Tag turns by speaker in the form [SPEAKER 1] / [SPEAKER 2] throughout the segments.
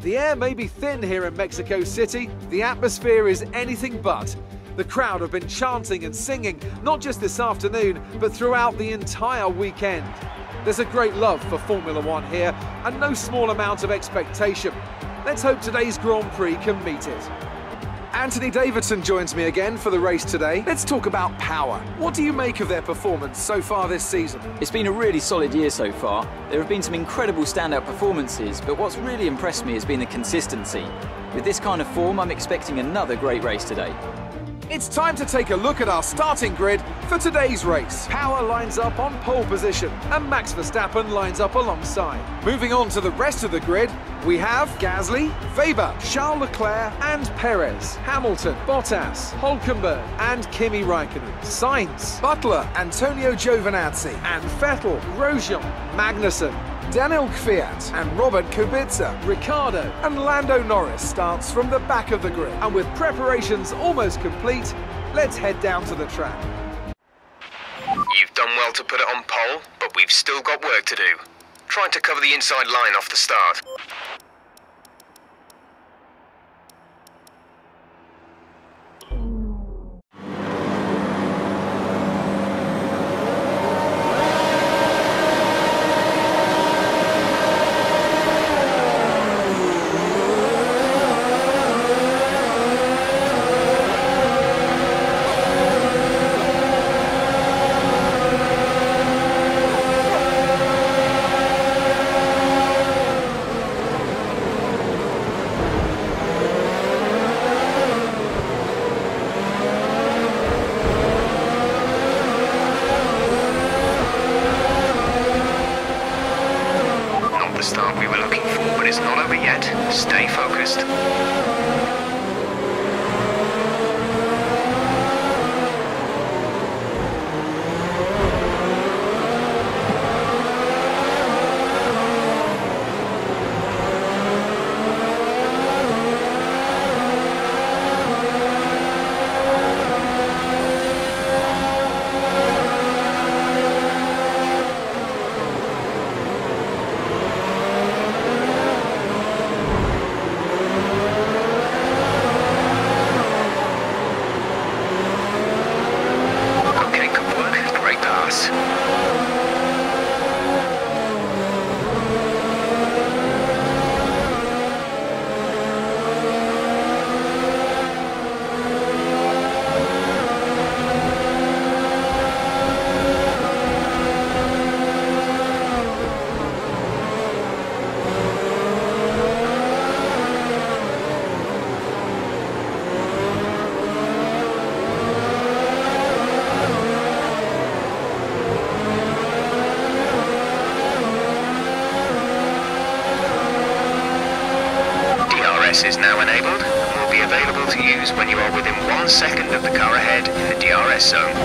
[SPEAKER 1] The air may be thin here in Mexico City, the atmosphere is anything but. The crowd have been chanting and singing, not just this afternoon, but throughout the entire weekend. There's a great love for Formula One here, and no small amount of expectation. Let's hope today's Grand Prix can meet it. Anthony Davidson joins me again for the race today. Let's talk about power. What do you make of their performance so far this season?
[SPEAKER 2] It's been a really solid year so far. There have been some incredible standout performances, but what's really impressed me has been the consistency. With this kind of form, I'm expecting another great race today.
[SPEAKER 1] It's time to take a look at our starting grid for today's race. Power lines up on pole position and Max Verstappen lines up alongside. Moving on to the rest of the grid, we have Gasly, Weber, Charles Leclerc and Perez, Hamilton, Bottas, Hülkenberg and Kimi Raikkonen, Sainz, Butler, Antonio Giovinazzi and Vettel, Grosjean, Magnussen, Daniel Kvyat and Robert Kubica, Ricciardo and Lando Norris starts from the back of the grid. And with preparations almost complete, let's head down to the track.
[SPEAKER 3] You've done well to put it on pole, but we've still got work to do. Trying to cover the inside line off the start. Start we were looking for, but it's not over yet. Stay focused. Is now enabled and will be available to use when you are within 1 second of the car ahead in the DRS zone.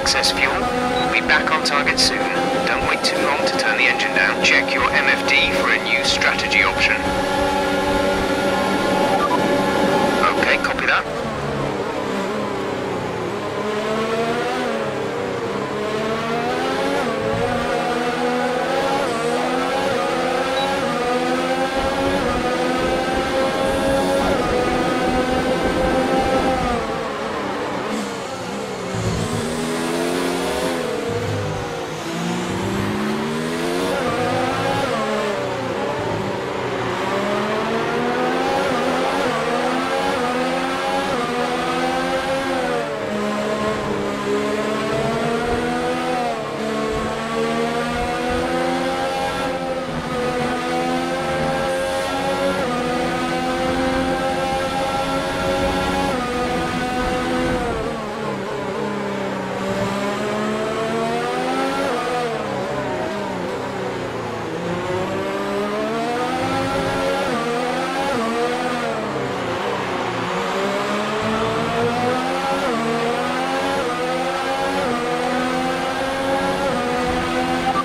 [SPEAKER 3] excess fuel. We'll be back on target soon. Don't wait too long to turn the engine down. Check your MFD for a new strategy option. Okay, copy that.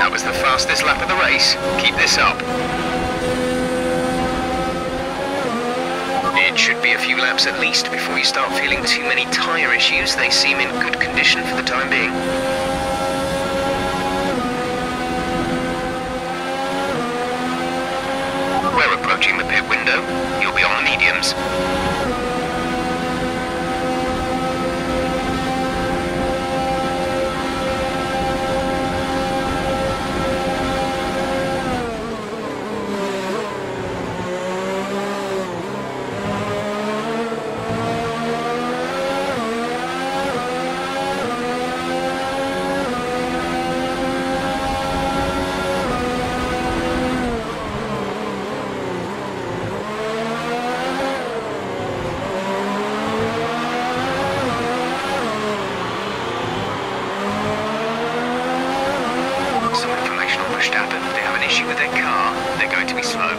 [SPEAKER 3] That was the fastest lap of the race. Keep this up. It should be a few laps at least before you start feeling too many tyre issues. They seem in good condition for the time being. We're approaching the pit window. You'll be on the mediums. If they have an issue with their car, they're going to be slow.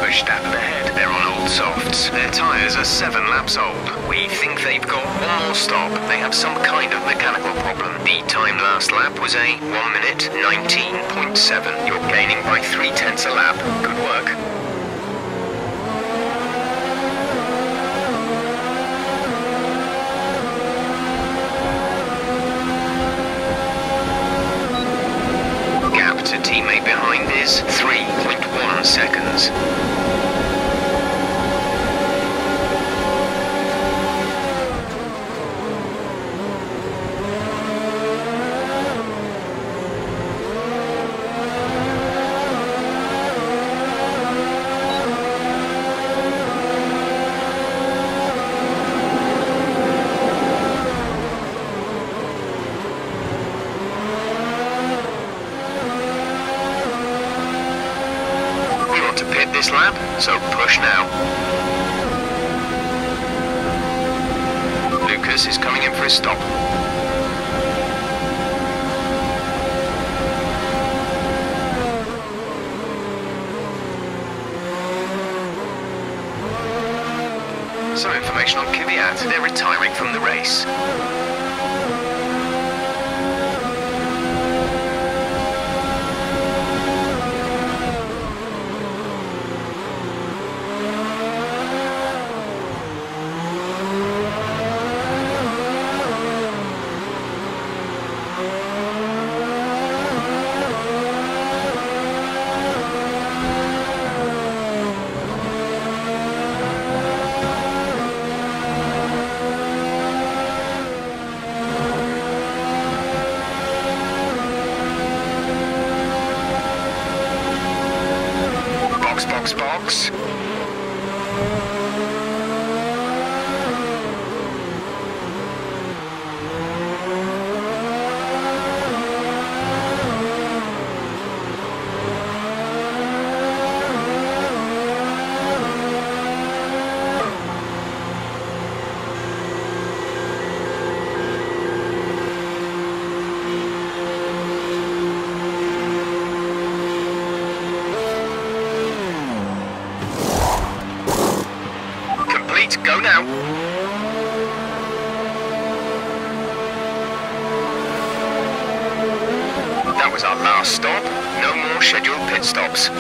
[SPEAKER 3] Verstappen ahead, they're on old softs. Their tyres are 7 laps old. We think they've got one more stop. They have some kind of mechanical problem. The time last lap was a 1 minute 19.7. You're gaining by 0.3 a lap. Good work. Teammate behind is 3.1 seconds. This lap, so push now. Lucas is coming in for his stop. Some information on Kvyat. They're retiring from the race. Box. Right, go now. That was our last stop. No more scheduled pit stops.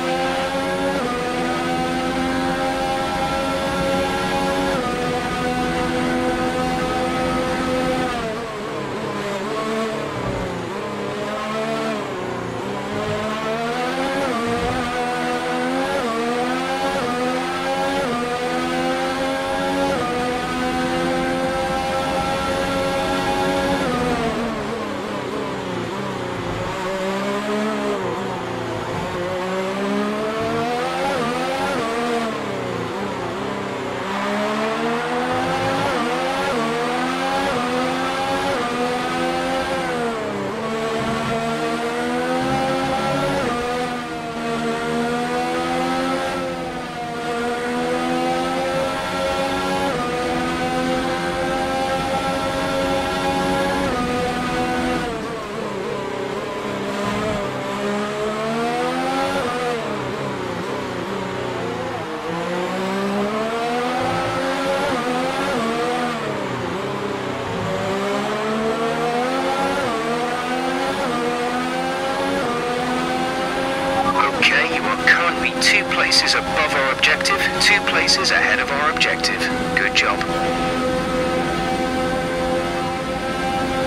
[SPEAKER 3] Okay, you are currently 2 places above our objective, 2 places ahead of our objective. Good job.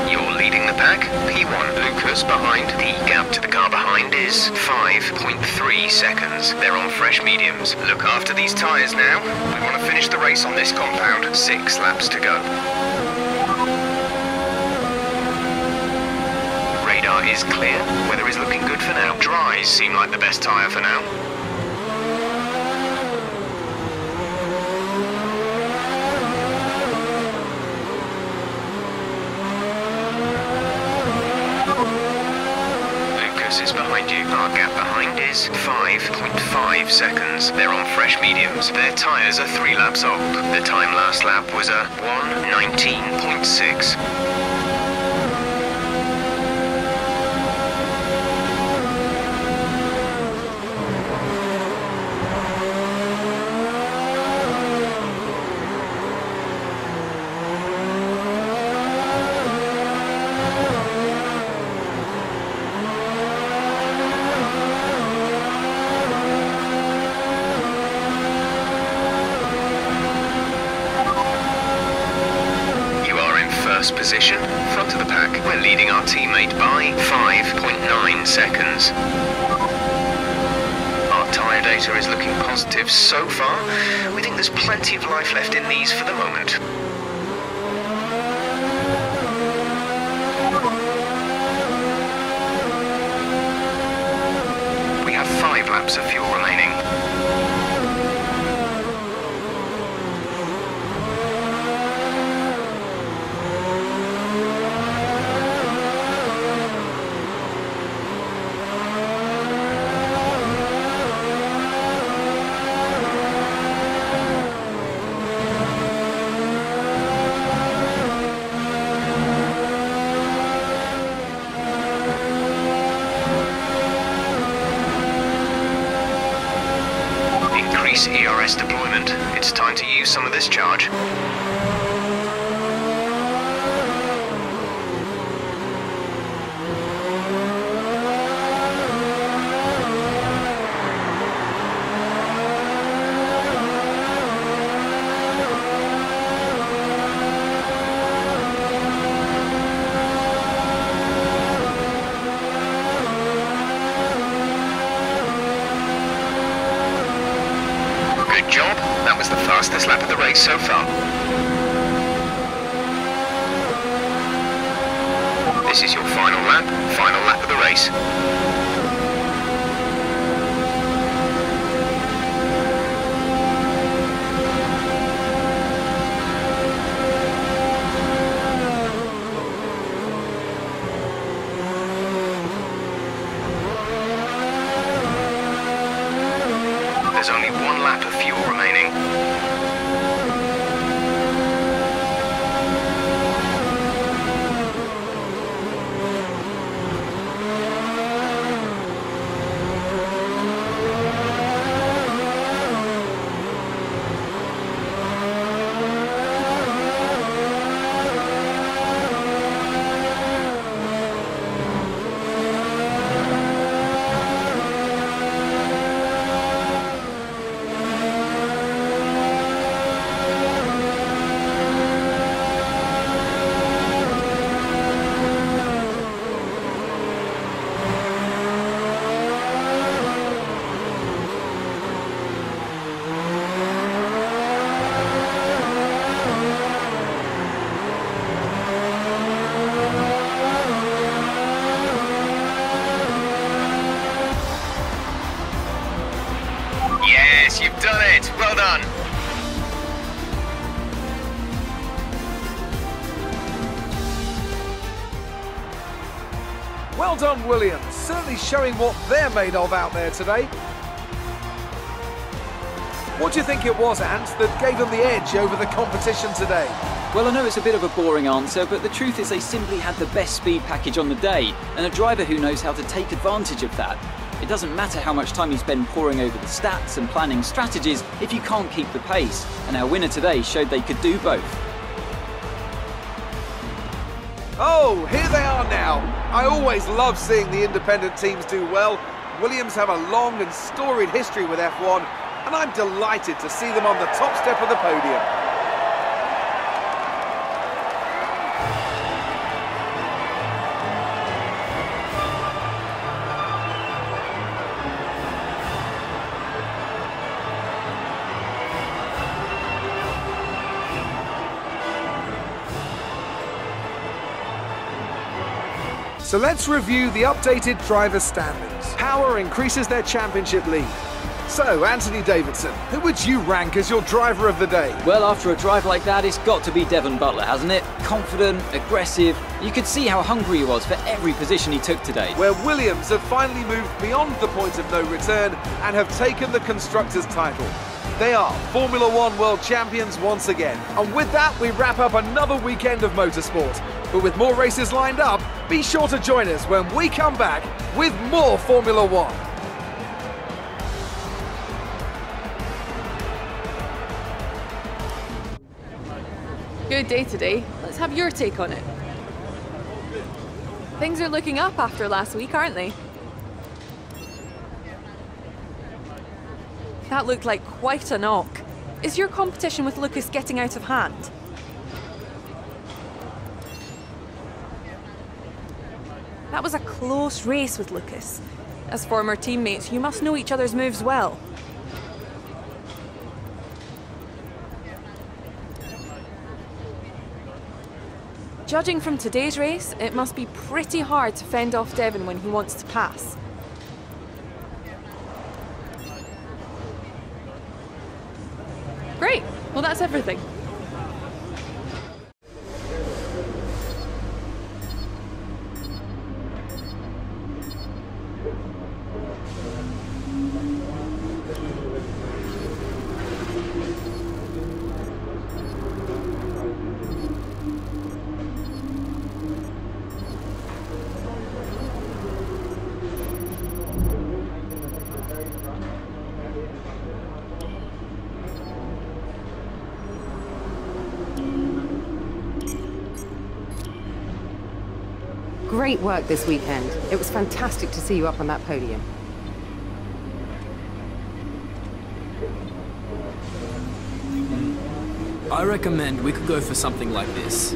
[SPEAKER 3] You're leading the pack. P1 Lucas behind. The gap to the car behind is 5.3 seconds. They're on fresh mediums. Look after these tyres now. We want to finish the race on this compound. 6 laps to go. Radar is clear. Weather is looking good for now. Dries seem like the best tyre for now. Lucas is behind you. Our gap behind is 5.5 seconds. They're on fresh mediums. Their tyres are 3 laps old. The time last lap was a 1:19.6. Position, front of the pack. We're leading our teammate by 5.9 seconds. Our tyre data is looking positive so far. We think there's plenty of life left in these for the moment. We have 5 laps of fuel remaining. ERS deployment. It's time to use some of this charge. Good job. That was the fastest lap of the race so far. This is your final lap of the race. There's only 1 lap of fuel remaining.
[SPEAKER 1] Well done, Williams. Certainly showing what they're made of out there today. What do you think it was, Ant, that gave them the edge over the competition today?
[SPEAKER 2] Well, I know it's a bit of a boring answer, but the truth is they simply had the best speed package on the day, and a driver who knows how to take advantage of that. It doesn't matter how much time you spend poring over the stats and planning strategies if you can't keep the pace, and our winner today showed they could do both.
[SPEAKER 1] Oh, here they are now. I always love seeing the independent teams do well. Williams have a long and storied history with F1, and I'm delighted to see them on the top step of the podium. So let's review the updated driver standings. Power increases their championship lead. So, Anthony Davidson, who would you rank as your driver of the day?
[SPEAKER 2] Well, after a drive like that, it's got to be Devon Butler, hasn't it? Confident, aggressive. You could see how hungry he was for every position he took today.
[SPEAKER 1] Where Williams have finally moved beyond the point of no return and have taken the Constructors' title. They are Formula One World Champions once again. And with that, we wrap up another weekend of motorsport. But with more races lined up, be sure to join us when we come back with more Formula One.
[SPEAKER 4] Good day today. Let's have your take on it. Things are looking up after last week, aren't they? That looked like quite a knock. Is your competition with Lucas getting out of hand? That was a close race with Lucas. As former teammates, you must know each other's moves well. Judging from today's race, it must be pretty hard to fend off Devon when he wants to pass. Great, well that's everything.
[SPEAKER 5] Great work this weekend. It was fantastic to see you up on that podium.
[SPEAKER 6] I recommend we could go for something like this.